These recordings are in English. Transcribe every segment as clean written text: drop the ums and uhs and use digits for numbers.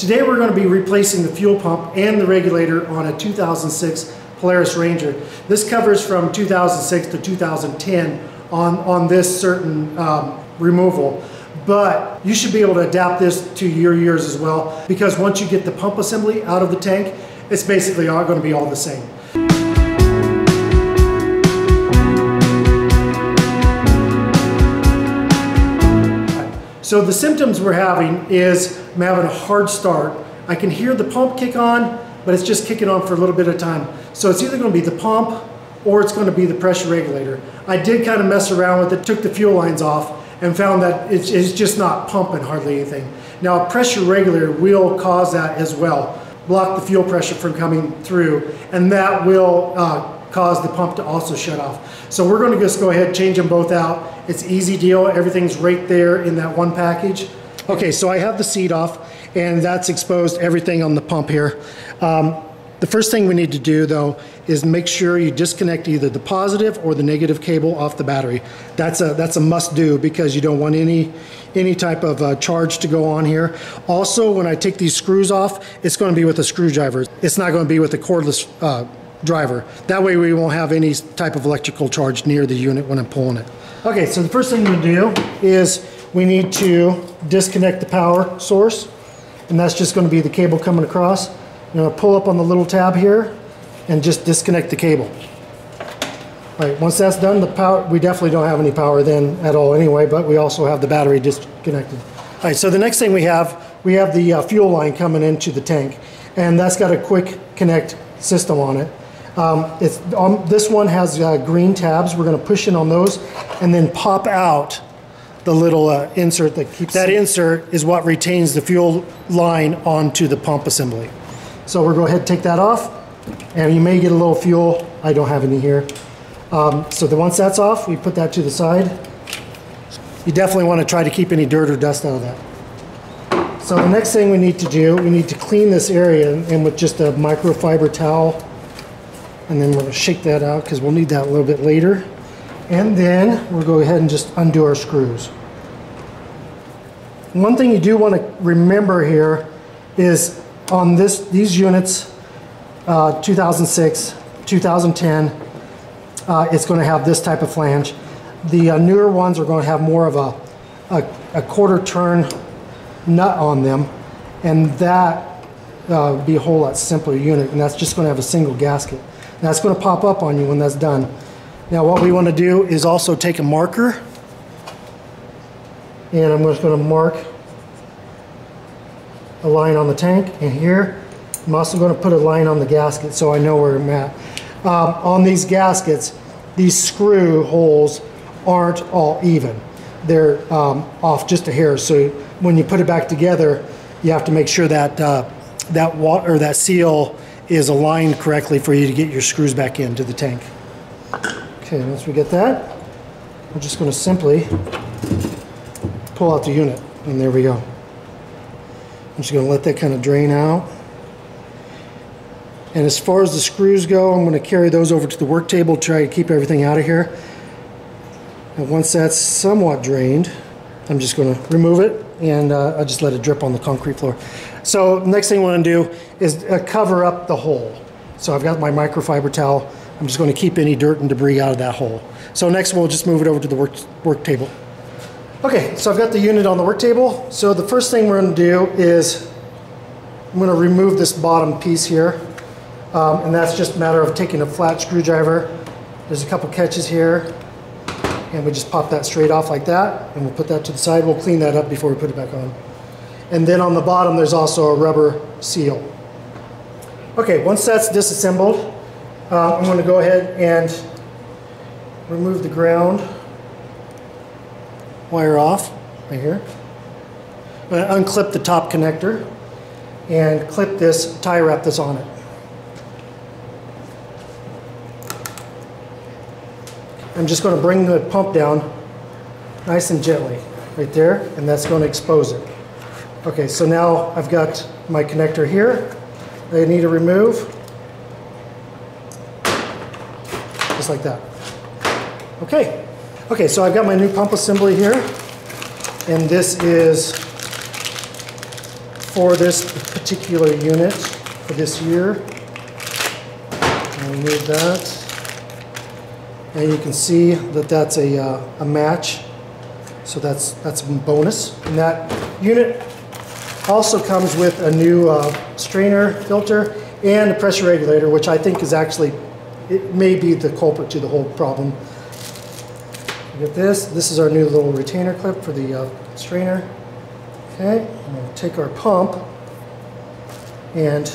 Today we're going to be replacing the fuel pump and the regulator on a 2006 Polaris Ranger. This covers from 2006 to 2010 on this certain removal. But you should be able to adapt this to your years as well, because once you get the pump assembly out of the tank, it's basically all going to be all the same. So the symptoms we're having is I'm having a hard start. I can hear the pump kick on, but it's just kicking on for a little bit of time. So it's either going to be the pump or it's going to be the pressure regulator. I did kind of mess around with it, took the fuel lines off, and found that it's just not pumping hardly anything. Now a pressure regulator will cause that as well, block the fuel pressure from coming through, and that will cause the pump to also shut off. So we're going to just go ahead and change them both out. It's easy deal, everything's right there in that one package. Okay, so I have the seat off, and that's exposed everything on the pump here. The first thing we need to do though is make sure you disconnect either the positive or the negative cable off the battery. That's a must do, because you don't want any type of charge to go on here. Also, when I take these screws off, it's going to be with a screwdriver. It's not going to be with a cordless driver. That way we won't have any type of electrical charge near the unit when I'm pulling it. Okay, so the first thing we do is we need to disconnect the power source, and that's just going to be the cable coming across. I'm going to pull up on the little tab here and just disconnect the cable. All right, once that's done, the power, we definitely don't have any power then at all anyway, but we also have the battery disconnected. All right, so the next thing we have the fuel line coming into the tank, and that's got a quick connect system on it. This one has green tabs. We're going to push in on those and then pop out the little insert that keeps. That insert is what retains the fuel line onto the pump assembly. So we'll go ahead and take that off, and you may get a little fuel. I don't have any here. So once that's off, we put that to the side. You definitely want to try to keep any dirt or dust out of that. So the next thing we need to do, we need to clean this area and with just a microfiber towel, and then we're going to shake that out because we'll need that a little bit later. And then we'll go ahead and just undo our screws. One thing you do want to remember here is on these units, 2006, 2010, it's going to have this type of flange. The newer ones are going to have more of a quarter turn nut on them, and that would be a whole lot simpler unit, and that's just going to have a single gasket. And that's going to pop up on you when that's done. Now what we want to do is also take a marker, and I'm just going to mark a line on the tank, and here I'm also going to put a line on the gasket so I know where I'm at. On these gaskets, these screw holes aren't all even. They're off just a hair, so when you put it back together, you have to make sure that that seal is aligned correctly for you to get your screws back into the tank. Okay, once we get that, we're just going to simply pull out the unit, and there we go. I'm just going to let that kind of drain out. And as far as the screws go, I'm going to carry those over to the work table, try to keep everything out of here. And once that's somewhat drained, I'm just going to remove it, and I'll just let it drip on the concrete floor. So next thing I want to do is cover up the hole. So I've got my microfiber towel. I'm just going to keep any dirt and debris out of that hole. So next we'll just move it over to the work table. Okay, so I've got the unit on the work table. So the first thing we're going to do is I'm going to remove this bottom piece here. And that's just a matter of taking a flat screwdriver. There's a couple catches here, and we just pop that straight off like that, and we'll put that to the side. We'll clean that up before we put it back on. And then on the bottom there's also a rubber seal. Okay, once that's disassembled, I'm going to go ahead and remove the ground wire off right here. I'm going to unclip the top connector and clip this tie wrap that's on it. I'm just going to bring the pump down nice and gently right there, and that's going to expose it. Okay, so now I've got my connector here that I need to remove, just like that. Okay, so I've got my new pump assembly here, and this is for this particular unit for this year. And remove that. And you can see that that's a match. So that's a bonus. And that unit also comes with a new strainer filter and a pressure regulator, which I think is actually, it may be the culprit to the whole problem. You get this. This is our new little retainer clip for the strainer. Okay, I'm going to take our pump and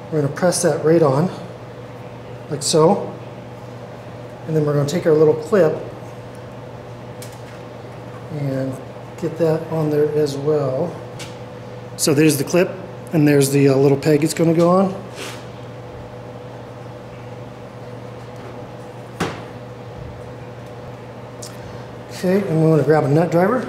we're going to press that right on, like so. And then we're going to take our little clip and get that on there as well. So there's the clip, and there's the little peg it's going to go on. Okay, and we want to grab a nut driver.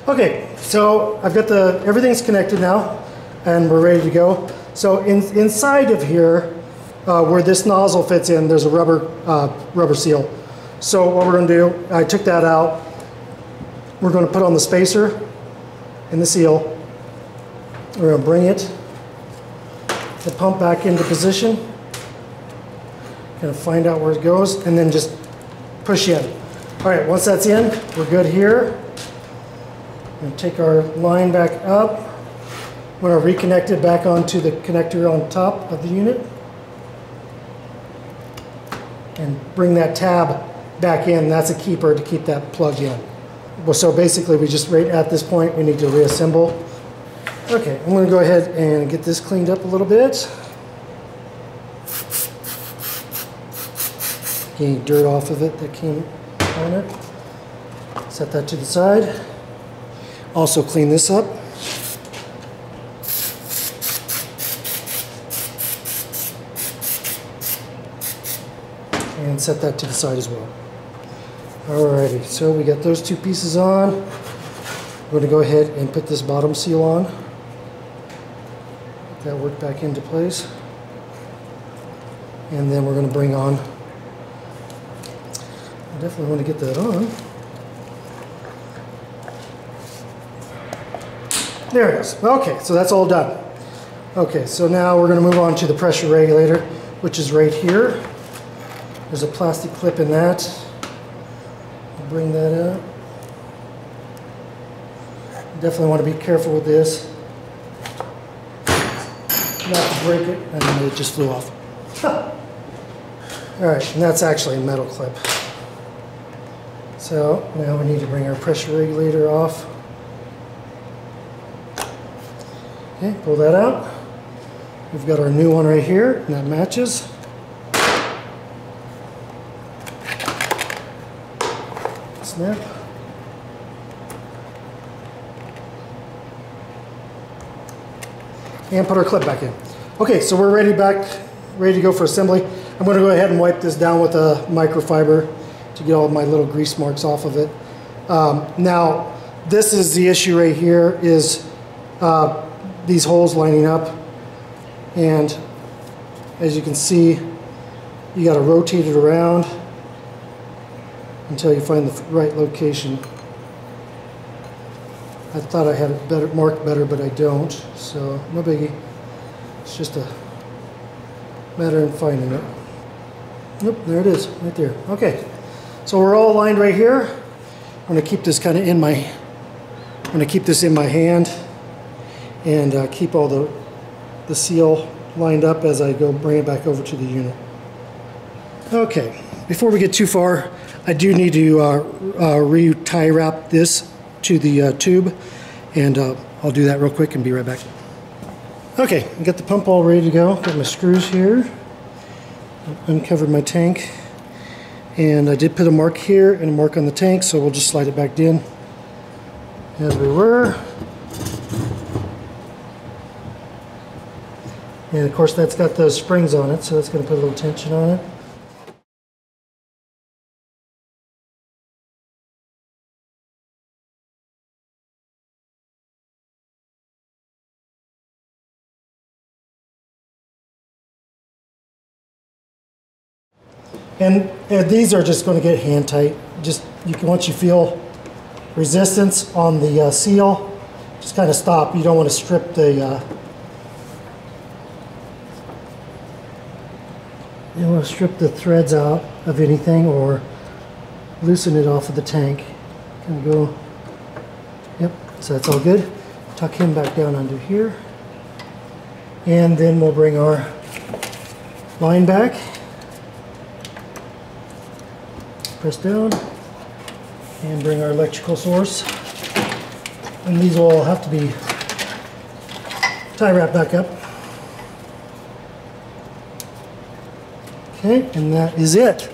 Okay, so I've got everything's connected now, and we're ready to go. So inside of here, where this nozzle fits in, there's a rubber seal. So what we're going to do, I took that out. We're going to put on the spacer and the seal. We're going to bring the pump back into position. Going to find out where it goes, and then just push in. All right, once that's in, we're good here. We're going to take our line back up. We're going to reconnect it back onto the connector on top of the unit. And bring that tab back in. That's a keeper to keep that plugged in. Well, so basically we just, right at this point, we need to reassemble. Okay, I'm going to go ahead and get this cleaned up a little bit. Get any dirt off of it that came on it. Set that to the side. Also clean this up. And set that to the side as well. Alrighty, so we got those two pieces on. We're going to go ahead and put this bottom seal on. Get that work back into place. And then we're going to bring on, I definitely want to get that on. There it is. Okay, so that's all done. Okay, so now we're going to move on to the pressure regulator, which is right here. There's a plastic clip in that. I'll bring that out. Definitely want to be careful with this. Not to break it, and it just flew off. Alright, and that's actually a metal clip. So now we need to bring our pressure regulator off. Okay, pull that out. We've got our new one right here, and that matches. Snap. And put our clip back in. Okay, so we're ready to go for assembly. I'm going to go ahead and wipe this down with a microfiber to get all my little grease marks off of it. Now, this is the issue right here, is these holes lining up. And as you can see, you got to rotate it around until you find the right location. I thought I had it marked better, but I don't, so no biggie. It's just a matter of finding it. Nope, there it is, right there. Okay, so we're all aligned right here. I'm going to keep this kind of in my, I'm going to keep this in my hand and keep all the seal lined up as I go bring it back over to the unit. Okay, before we get too far, I do need to re-tie wrap this to the tube, and I'll do that real quick and be right back. Okay, I got the pump all ready to go. Got my screws here. Uncovered my tank, and I did put a mark here and a mark on the tank, so we'll just slide it back in as we were. And of course that's got those springs on it, so that's going to put a little tension on it. And these are just going to get hand tight. Just once you feel resistance on the seal. Just kind of stop. You don't want to strip the you want to strip the threads out of anything or loosen it off of the tank. Kind of go. Yep. So that's all good. Tuck him back down under here, and then we'll bring our line back. Press down and bring our electrical source. And these will all have to be tie wrapped back up. Okay, and that is it.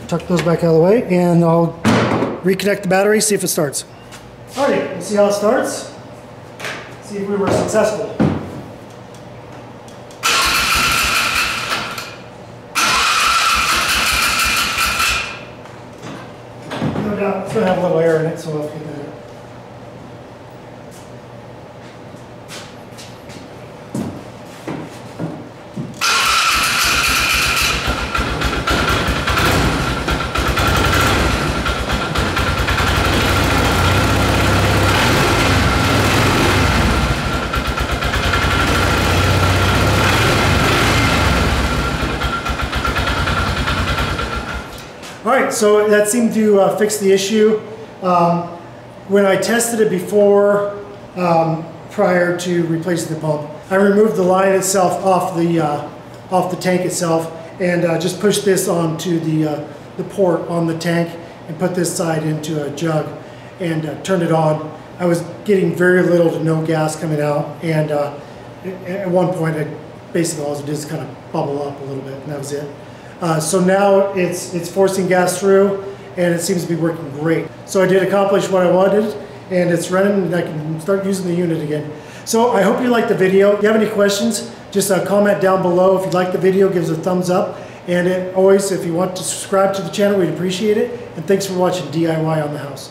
Tuck those back out of the way, and I'll reconnect the battery, see if it starts. Alright, we'll see how it starts. See if we were successful. No doubt, it's going to have a little air in it, so I'll get that. Alright, so that seemed to fix the issue. When I tested it before, prior to replacing the pump, I removed the line itself off the tank itself, and just pushed this onto the port on the tank and put this side into a jug and turned it on. I was getting very little to no gas coming out, and at one point, basically all it did is kind of bubble up a little bit, and that was it. So now it's forcing gas through, and it seems to be working great. So I did accomplish what I wanted, and it's running, and I can start using the unit again. So I hope you liked the video. If you have any questions, just comment down below. If you like the video, give us a thumbs up. And always, if you want to subscribe to the channel, we'd appreciate it. And thanks for watching DIY on the House.